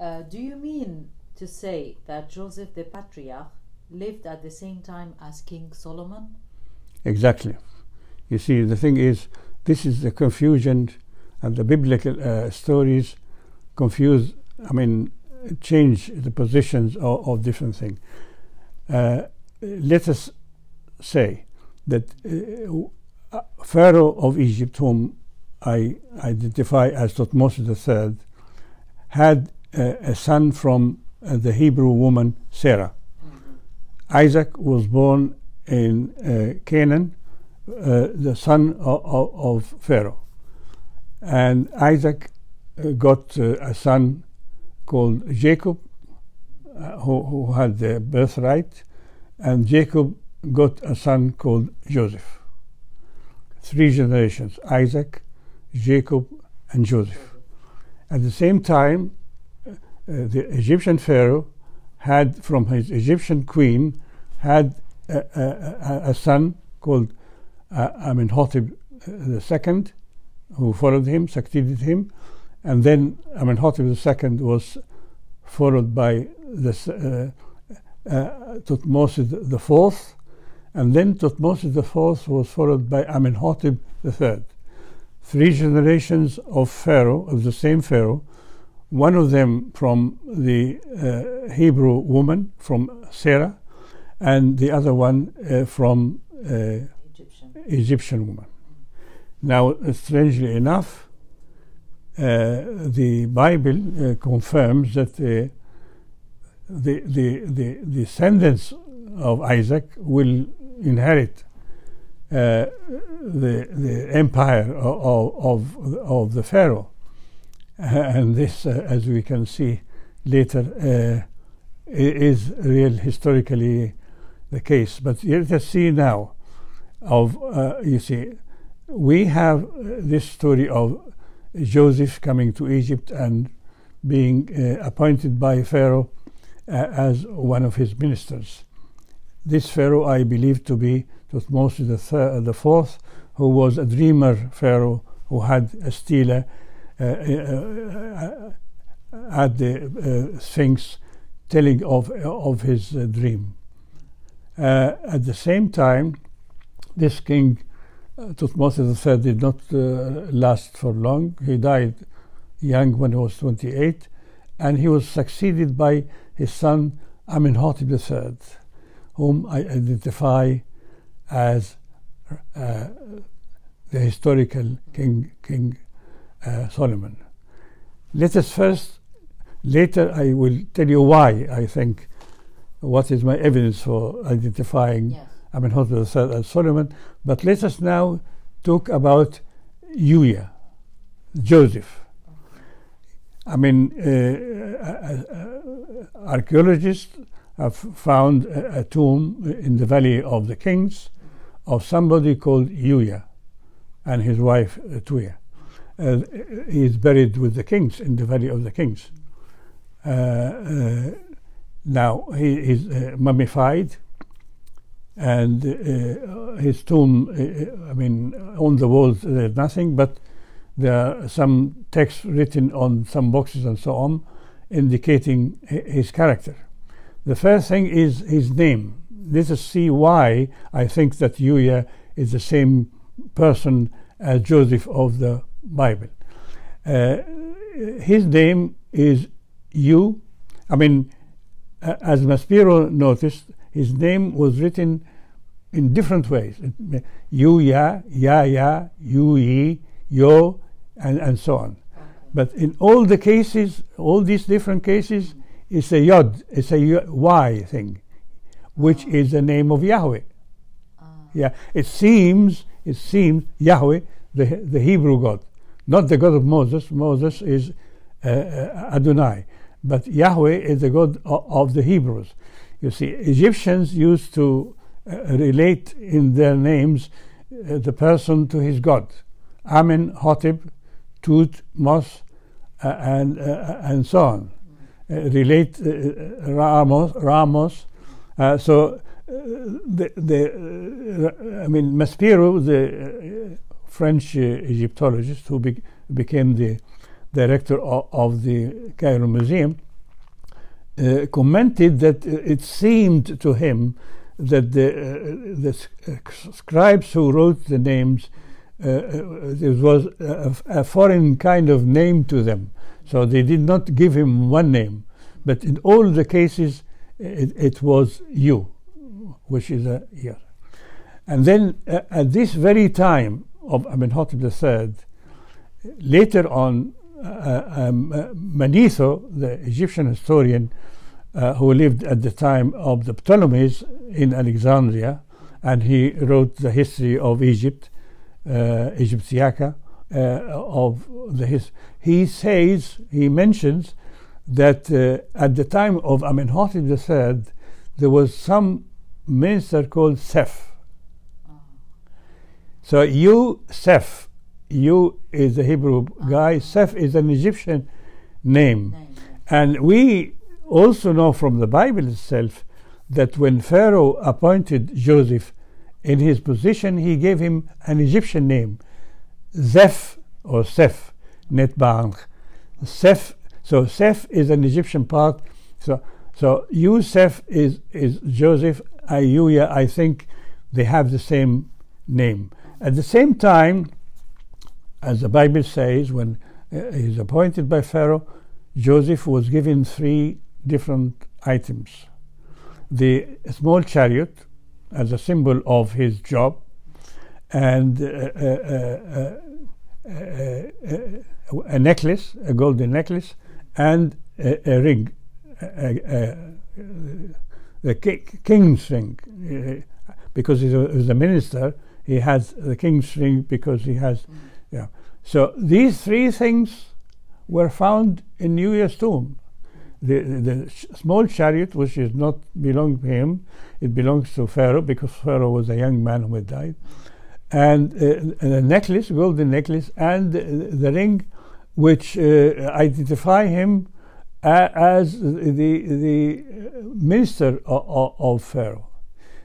Do you mean to say that Joseph the Patriarch lived at the same time as King Solomon? Exactly. You see, the thing is, this is the confusion, and the biblical stories confuse, change the positions of different things. Let us say that Pharaoh of Egypt, whom I identify as Thutmose III, had a son from the Hebrew woman Sarah. Isaac was born in Canaan, the son of Pharaoh. And Isaac got a son called Jacob, who had the birthright, and Jacob got a son called Joseph. 3 generations: Isaac, Jacob, and Joseph. At the same time, the Egyptian Pharaoh had, from his Egyptian queen, had a son called Amenhotep II, who followed him, succeeded him, and then Amenhotep II was followed by Thutmose IV, and then Thutmose IV was followed by Amenhotep III. 3 generations of Pharaoh, of the same Pharaoh, one of them from the Hebrew woman, from Sarah, and the other one from Egyptian woman. Now, strangely enough, the Bible confirms that the descendants of Isaac will inherit the empire of the Pharaoh. And this, as we can see later, is real historically the case. But let us see now you see, we have this story of Joseph coming to Egypt and being appointed by Pharaoh as one of his ministers. This Pharaoh I believe to be Thutmose IV, who was a dreamer Pharaoh, who had a stela at the Sphinx telling of his dream. At the same time, this king Thutmose III did not last for long. He died young when he was 28, and he was succeeded by his son Amenhotep III, whom I identify as the historical King Solomon. Let us first, later I will tell you why I think, what is my evidence for identifying Amenhotep III as Solomon, but let us now talk about Joseph. Archaeologists have found a tomb in the Valley of the Kings of somebody called Uya and his wife Tuya. He is buried with the kings in the Valley of the Kings. Now he is mummified, and his tomb, on the walls there's nothing, but there are some texts written on some boxes and so on, indicating his character. The first thing is his name. Let us see why I think that Uya is the same person as Joseph of the Bible. His name is as Maspero noticed, his name was written in different ways. Uya, Yaya, Yuyi, Yo, and so on. But in all the cases, all these different cases, it's a Yod, it's a Y thing, which is the name of Yahweh. Yeah, it seems Yahweh, the Hebrew God, not the God of Moses. Moses is Adonai, but Yahweh is the God of the Hebrews. You see, Egyptians used to relate in their names the person to his God. Amenhotep, Tut, Mos, and so on. Relate Ramos. Maspero, the French Egyptologist who became the director of the Cairo Museum, commented that it seemed to him that the scribes who wrote the names, there was a foreign kind of name to them. So they did not give him one name. But in all the cases, it was you, which is a year. And then at this very time of Amenhotep III, later on, Manetho, the Egyptian historian who lived at the time of the Ptolemies in Alexandria, and he wrote the history of Egypt, Egyptiaca, of the he mentions that at the time of Amenhotep III, there was some minister called Seth. So Seth, is the Hebrew guy, Seth is an Egyptian name. And we also know from the Bible itself that when Pharaoh appointed Joseph in his position, he gave him an Egyptian name, Zeph or Seth, Netbang. Seth, so Seth is an Egyptian part. So Yusef is Joseph, Ayuya, I think they have the same name. At the same time, as the Bible says, when he's appointed by Pharaoh, Joseph was given 3 different items. The small chariot as a symbol of his job, and a necklace, a golden necklace, and a ring, the king's ring, because he was a minister. He has the king's ring because he has, yeah. So these 3 things were found in Uya's tomb. The small chariot, which is not belong to him, it belongs to Pharaoh because Pharaoh was a young man who had died, and a necklace, golden necklace, and the ring, which identify him as the minister of Pharaoh.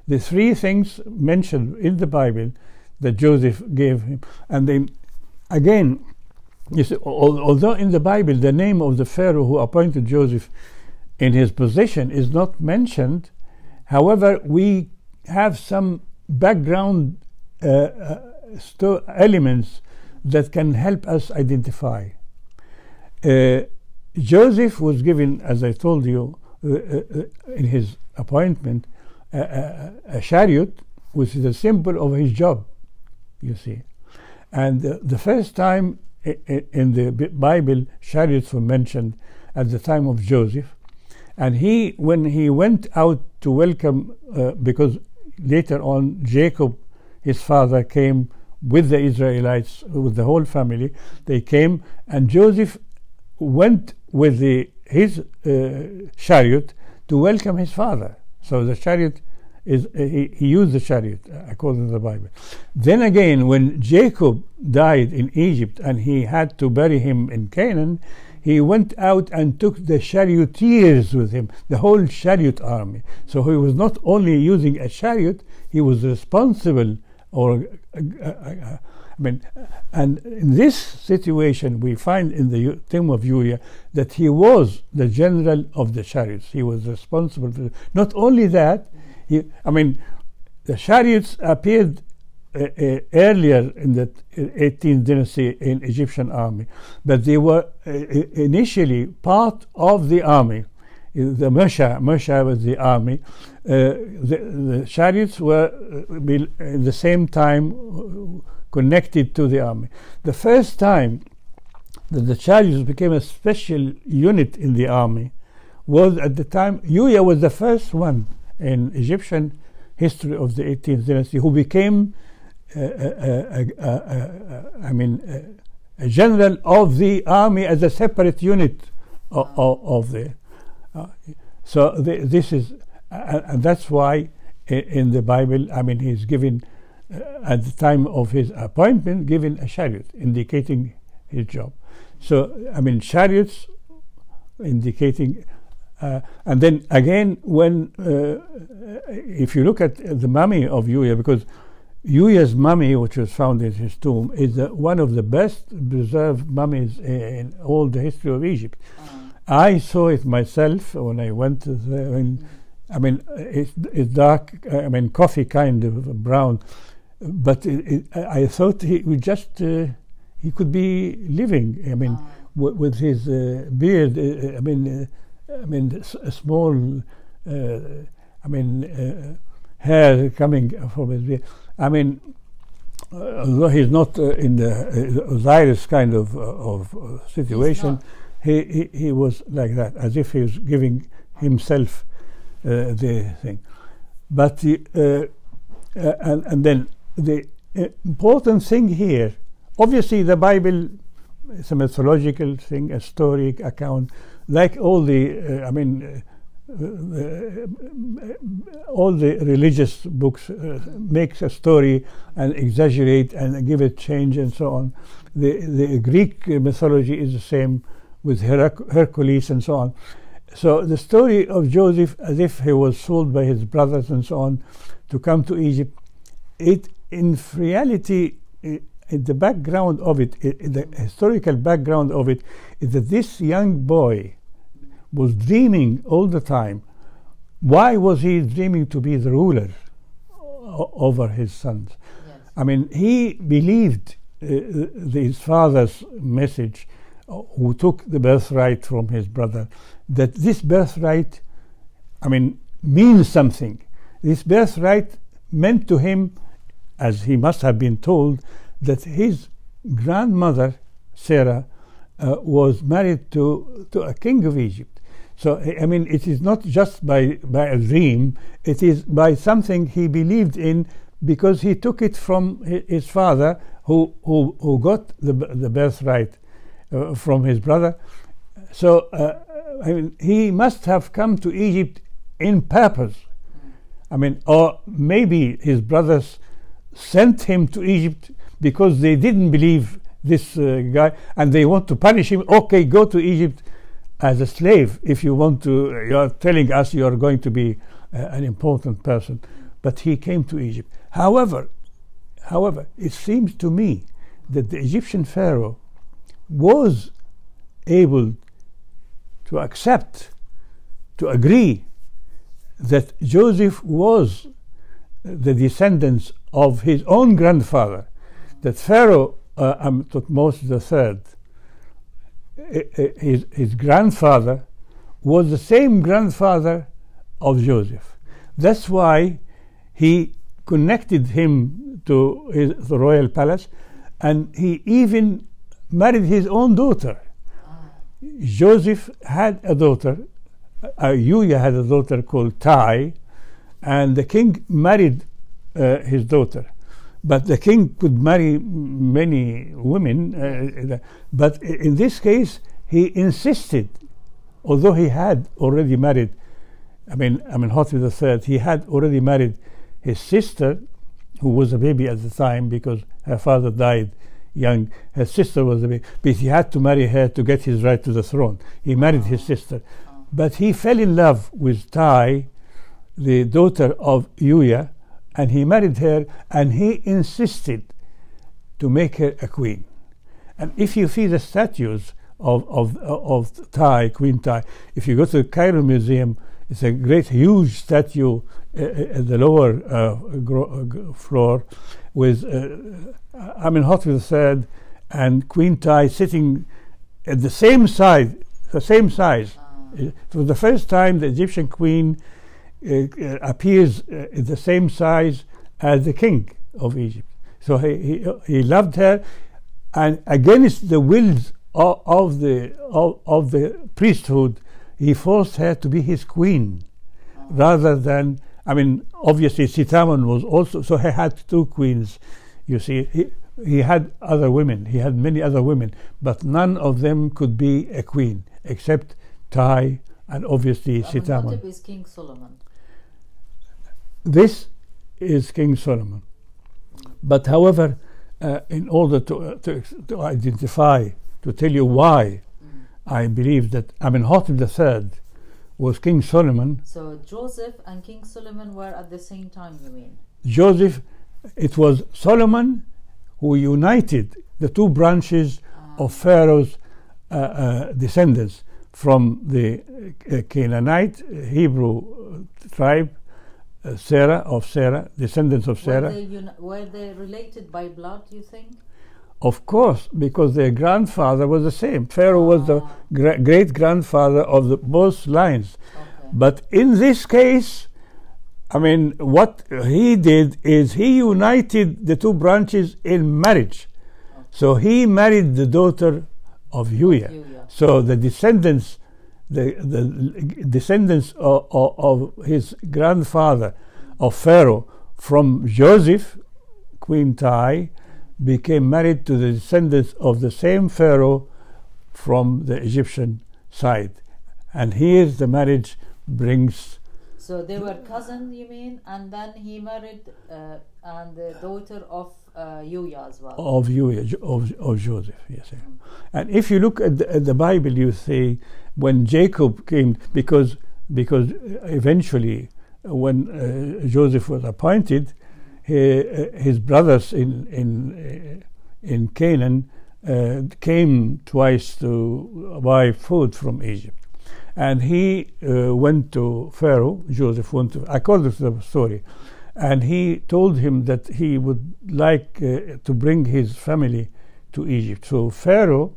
The 3 things mentioned in the Bible that Joseph gave him. And then again, you see, although in the Bible the name of the Pharaoh who appointed Joseph in his position is not mentioned, however, we have some background elements that can help us identify. Joseph was given, as I told you, in his appointment, a chariot, which is a symbol of his job, you see. And the first time in the Bible, chariots were mentioned at the time of Joseph. And when he went out to welcome, because later on Jacob, his father, came with the Israelites, with the whole family, they came, and Joseph went with his chariot to welcome his father. So the chariot he used the chariot according to the Bible. Then again, when Jacob died in Egypt and he had to bury him in Canaan, he went out and took the charioteers with him, the whole chariot army. So he was not only using a chariot, he was responsible, and in this situation we find in the tomb of Uya that he was the general of the chariots. He was responsible for not only that, the chariots appeared earlier in the 18th dynasty in Egyptian army, but they were initially part of the army. The Moshe was the army. The chariots were in the same time connected to the army. The first time that the chariots became a special unit in the army was at the time Uya was the first one in Egyptian history of the 18th dynasty who became a general of the army as a separate unit of the. This is, and that's why in the Bible, he's given at the time of his appointment, given a chariot, indicating his job. So chariots indicating. And then again, when if you look at the mummy of Uya, because Uya's mummy, which was found in his tomb, is one of the best preserved mummies in all the history of Egypt. I saw it myself when I went to the. I mean, it's dark. I mean, coffee kind of brown, but I thought he would just he could be living. I mean, with his beard. A small. Hair coming from his beard. I mean, although he's not in the Osiris kind of situation, he was like that, as if he was giving himself the thing. But and then the important thing here, obviously, the Bible is a mythological thing, a story account, like all the all the religious books makes a story and exaggerate and give it change and so on. The Greek mythology is the same with Hercules and so on. So the story of Joseph, as if he was sold by his brothers and so on to come to Egypt, it in reality, in the background of it, the historical background of it, is that this young boy was dreaming all the time. Why was he dreaming to be the ruler over his sons? Yes. I mean, he believed his father's message, who took the birthright from his brother, that this birthright, means something. This birthright meant to him, as he must have been told, that his grandmother, Sarah, was married to a king of Egypt. So, it is not just by a dream, it is by something he believed in, because he took it from his father, who got the birthright from his brother. So, he must have come to Egypt in purpose. Or maybe his brothers sent him to Egypt because they didn't believe this guy, and they want to punish him. Okay, go to Egypt as a slave if you want to. You're telling us you're going to be an important person. But he came to Egypt. However, it seems to me that the Egyptian Pharaoh was able to accept, to agree that Joseph was the descendants of his own grandfather, that Pharaoh Thutmose III, his grandfather, was the same grandfather of Joseph. That's why he connected him to the royal palace, and he even married his own daughter. Joseph had a daughter, Yuya had a daughter called Tai, and the king married his daughter. But the king could marry many women, but in this case he insisted, although he had already married, Amenhotep III, he had already married his sister, who was a baby at the time because her father died young. Her sister was a baby, but he had to marry her to get his right to the throne. He married his sister, but he fell in love with Tai, the daughter of Yuya, and he married her, and he insisted to make her a queen. And if you see the statues of Tai, Queen Tai, if you go to the Cairo Museum, it's a great, huge statue at the lower floor with Amenhotep III and Queen Tai sitting at the same size. It was the first time the Egyptian queen appears in the same size as the king of Egypt. So he loved her, and against the wills of the priesthood, he forced her to be his queen, rather than, obviously Sitamon was also, so he had two queens, you see. He had other women, he had many other women, but none of them could be a queen, except Tai and obviously Sitamon. Amenhotep is King Solomon. This is King Solomon. But however, in order to identify, to tell you why I believe that Amenhotep III was King Solomon. So Joseph and King Solomon were at the same time, you mean? Joseph, it was Solomon who united the two branches of Pharaoh's descendants. from the Canaanite Hebrew tribe, Sarah, descendants of Sarah. Were they related by blood, you think? Of course, because their grandfather was the same. Pharaoh was the great-grandfather of both lines. Okay. But in this case, I mean, what he did is he united the two branches in marriage. Okay. So he married the daughter of Uya. So the descendants, of his grandfather, of Pharaoh, from Joseph, Queen Tai, became married to the descendants of the same Pharaoh from the Egyptian side. And here the marriage brings... So they were cousins, you mean? And then he married and the daughter of Uya as well. Of Uya, of Joseph, yes. And if you look at the Bible, you see when Jacob came, because eventually when Joseph was appointed, his brothers in Canaan came twice to buy food from Egypt. And he went to Pharaoh, Joseph went to, according to the story, and he told him that he would like to bring his family to Egypt. So Pharaoh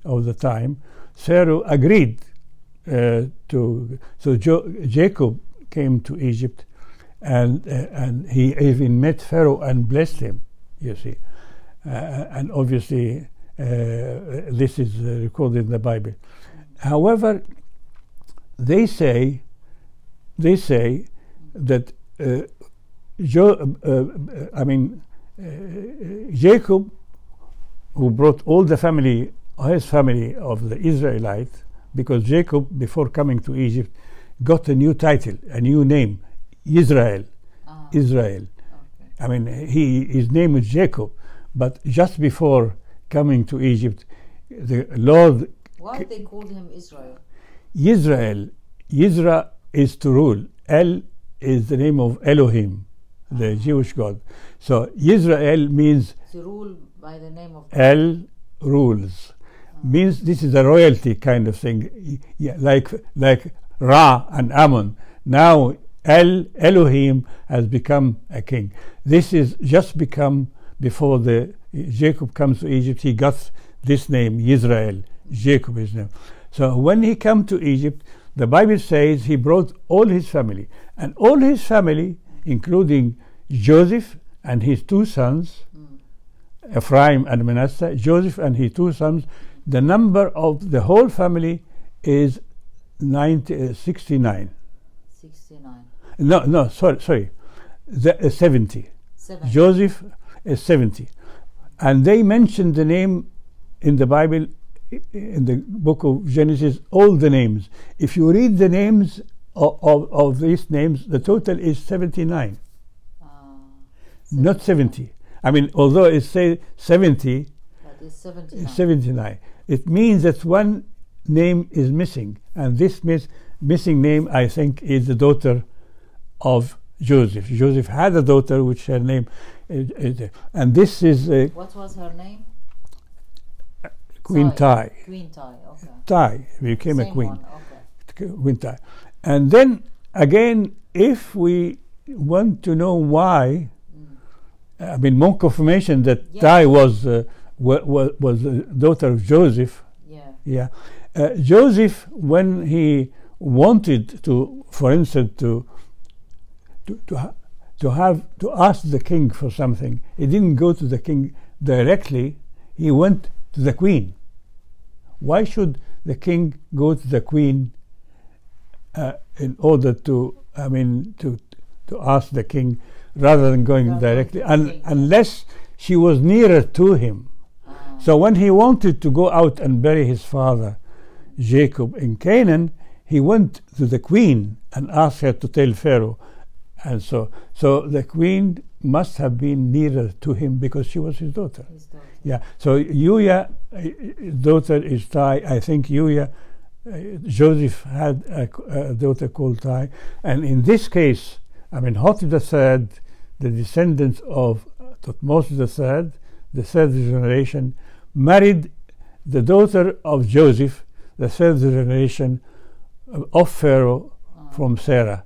of the time, Pharaoh agreed so Jacob came to Egypt, and he even met Pharaoh and blessed him, you see. And obviously this is recorded in the Bible. However, they say that Jacob, who brought all the family, his family of the Israelites, because Jacob, before coming to Egypt, got a new title, a new name, Israel. Israel. Okay. I mean, his name is Jacob, but just before coming to Egypt, the Lord... Why they called him Israel? Israel. Yisra is to rule. El is the name of Elohim, the Jewish God. So Yisrael means... To rule by the name of... El rules. Means this is a royalty kind of thing. Yeah, like Ra and Ammon. Now Elohim has become a king. This is just become before Jacob comes to Egypt. He got this name, Yisrael. Jacob is name. So when he came to Egypt, the Bible says he brought all his family, and all his family, including Joseph and his two sons, Ephraim and Manasseh. Joseph and his two sons. The number of the whole family is 69. 69. No, sorry. 70. Joseph is 70. And they mention the name in the Bible, in the book of Genesis, all the names. If you read the names of these names, the total is 79. 79. Not 70. I mean, although it says 70, that is 79. 79. It means that one name is missing, and this missing name, I think, is the daughter of Joseph. Joseph had a daughter which her name and this is what was her name? Queen Tai. Queen Tai, okay. Tai became Same a queen. One, okay. Queen Tai. And then again, if we want to know why, I mean, more confirmation that Tai was the daughter of Joseph. Yeah. Joseph, when he wanted to, for instance, to ask the king for something, he didn't go to the king directly. He went to the queen. Why should the king go to the queen in order to ask the king, rather than going directly, unless she was nearer to him? So when he wanted to go out and bury his father Jacob in Canaan, he went to the queen and asked her to tell Pharaoh. And so the queen must have been nearer to him because she was his daughter. Yeah. So Uya, daughter is Tai. I think Joseph had a daughter called Tai. And in this case, I mean, Hotep III, the descendants of Thutmose III, the third generation, married the daughter of Joseph, the third generation of Pharaoh from Sarah,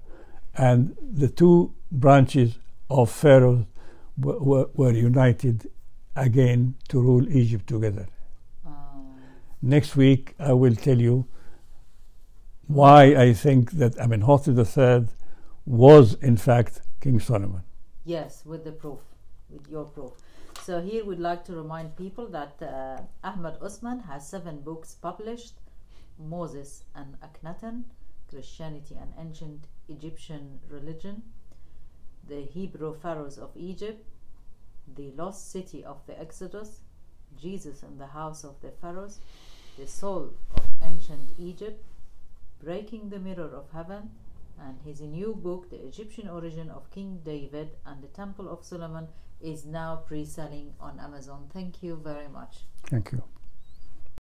and the two branches of Pharaoh were united again to rule Egypt together. Next week I will tell you why I think that Amenhotep III was in fact King Solomon. Yes, with the proof, with your proof. So here we'd like to remind people that Ahmed Osman has 7 books published: Moses and Akhenaten, Christianity and Ancient Egyptian Religion, The Hebrew Pharaohs of Egypt, The Lost City of the Exodus, Jesus in the House of the Pharaohs, The Soul of Ancient Egypt, Breaking the Mirror of Heaven, and his new book, The Egyptian Origin of King David and the Temple of Solomon, is now pre-selling on Amazon. Thank you very much. Thank you.